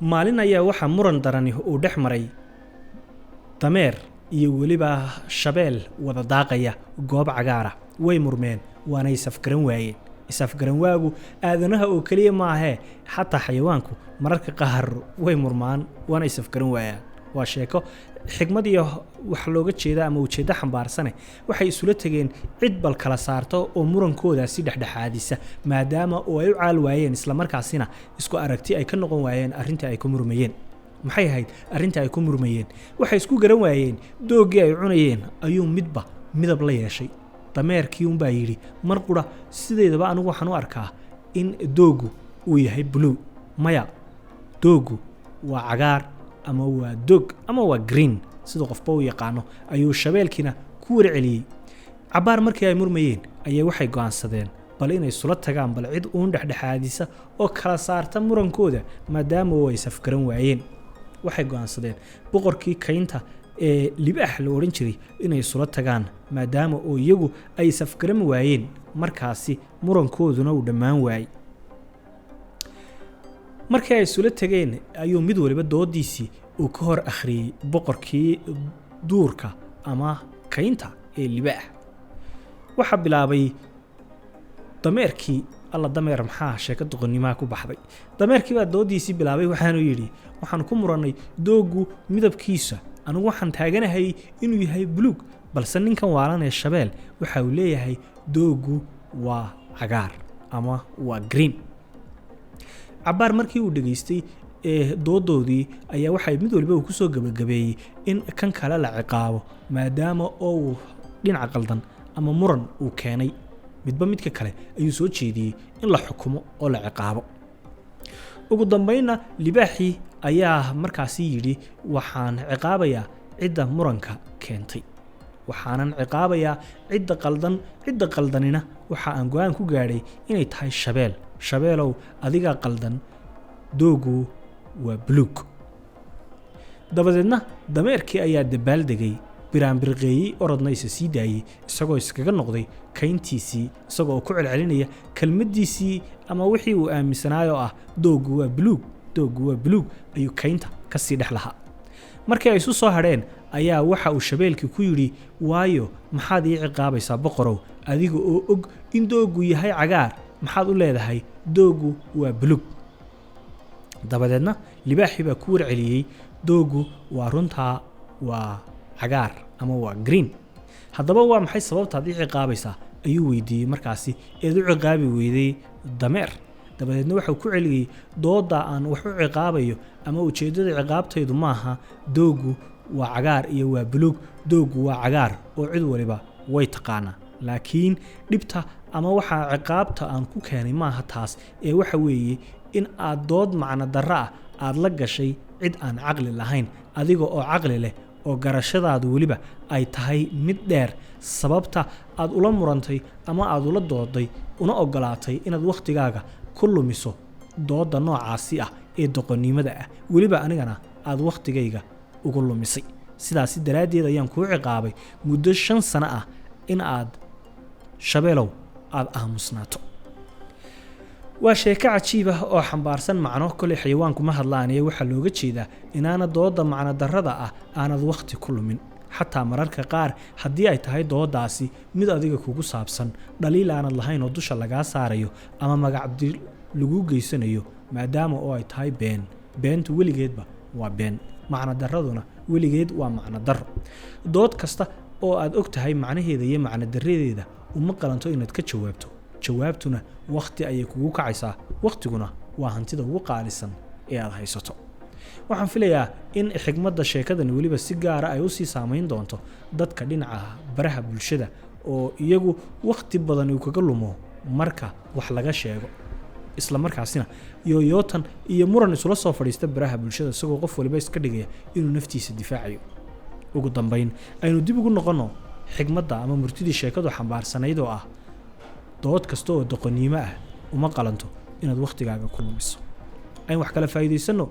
maalin ayaa waxa muran darani uu dhex maray dameer iyo weliba shabeel wada daaqaya goob cagaara way murmeen waana isafgaran waayeen isafgaran waagu aadanaha oo kaliya ma ahe xataa xayawaanku mararka qaar way murmaan waana isafgaran waayaan waa sheeko xigmad iyo wax looga jeeda ama ujeeda xambaarsane waxay isula tageen cid bal kala saarto oo murankooda si dhexdhexaadisa maadaama oo ay u caal waayeen isla markaasina isku aragti ay ka noqon waayeen arinta ay ku murmayeen maxay ahayd arinta ay ku murmayeen waxay isku garan waayeen doogii ay cunayeen ayuu midba midab la yeeshay dameerkii baa yiri mar qura sideedaba anigu waxaan u arkaa in doogu uu yahay blue maya doogu waa cagaar ama waa dog ama waa green sidoo qofba u yaqaano ayuu shabeelkina ku warceliyay cabaar markii ay murmayeen ayay waxay go'aansadeen bal inay sula tagaan bal cid uun dhexdhexaadisa oo kala saarta murankooda maadaama ay safgaran waayeen waxay go'aansadeen boqorkii kaynta ee libaax la oran jiray inay sula tagaan maadaama oo iyagu ay safgaran waayeen markaasi murankooduna uu dhammaan waayay markii ay sula tageen ayuu mid waliba doodiisii uu ka hor akhriyay boqorkii duurka ama kaynta ee libaax waxa bilaabay dameerkii alla dameer maxaa sheeko doqonnimo ku baxday dameerkii baa doodiisii bilaabay waxaanu yiri waxaan ku muranay doogu midabkiisa anigu waxaan taaganahay inuu yahay buluug balse ninkan waalan ee shabeel waxa uu leeyahay doogu waa cagaar ama waa green cabaar markii uu dhageystay doodoodii ayaa waxay mid waliba ku soo gabagabeeyay in kan kale la ciqaabo maadaama oo dhinac qaldan ama muran uu keenay midba midka kale ayuu soo jeediyay in la xukumo oo la ciqaabo ugu dambeynna libaaxii ayaa markaasi yiri waxaan ciqaabayaa cidda muranka keentay waxaanan ciqaabayaa cidda qaldanina waxa aan go'aan ku gaaray inay tahay shabeelow adiga qaldan doogu waa buluug dabadeedna dameerkii ayaa dabaaldegay biraanbirqeeyay orodna sii daayay isagoo iskaga noqday kayntiisii isagoo ku celcelinaya kelmadiisii ama wixii uu aaminsanaayo ah doogu waa buluug ayuu kaynta ka sii dhex lahaa markii ay isu soo hadheen ayaa waxa uu shabeelkii ku yiri waayo maxaad ii ciqaabaysaa boqorow adiga oo og in doogu yahay cagaar maxaad u leedahay doogu waa buluug dabadeedna libaaxii baa ku warceliyay doogu waa runtaa waa cagaar ama waa green haddaba waa maxay sababta aad ii ciqaabaysaa ayuu weydiiyey markaasi eed u ciqaabi weyday dameer dabadeedna waxa uu ku celiyay dooda aan wax u ciqaabayo ama ujeedada ciqaabtaydu maaha doogu waa cagaar iyo waa buluug doogu waa cagaar oo cid waliba way taqaana laakiin dhibta ama waxa ciqaabta aan ku keenay maaha taas ee waxa weeye in aad dood macna darra aad la gashay cid aan aqli lahayn adiga oo aqli leh oo garashadaadu waliba ay tahay mid dheer sababta aad ula murantay ama aad ula dooday una ogolaatay inaad waqtigaaga ku lumiso dooda noocaasi ah ee doqonnimada ah waliba anigana aad waqtigayga ugu lumisay sidaas daraadeed ayaan ku ciqaabay muddo 5 sano ah in aad shabeelow aad aamusnaato waa sheeko cajiib ah oo xambaarsan macno kale xayawaanku ma hadlaan ee waxa looga jeedaa inaana dooda macna darrada ah aanad waqti ku lumin xataa mararka qaar haddii ay tahay doodaasi mid adiga kugu saabsan dhaliil aanad lahayn oo dusha lagaa saarayo ama magac dil lagu geysanayo maadaama oo ay tahay beentu weligeedba waa been macna darraduna weligeed waa macna darro dood kasta oo aad og tahay macnaheeda iyo macna darradeeda uma qalanto inaad ka jawaabtuna waqti ayay kugu kacaysaa waqtiguna waa hantida ugu qaalisan ee aad haysato waxaan filayaa in xigmadda sheekadan waliba si gaar ah ay u sii saameyn doonto dadka dhinaca baraha bulshada oo iyagu waqti badan uu kaga lumo marka wax laga sheego isla markaasina yootan iyo muran isula soo fadhiista baraha bulshada isagoo qof waliba iska dhigaya inuu naftiisa difaacayo ugu dambeyn aynu dib ugu noqono xigmadda ama murtidii sheekadu xambaarsanayd oo ah dood kasta oo doqonnimo ah uma qalanto inaad waqtigaaga ku lumiso ay wax kala faa'iideysano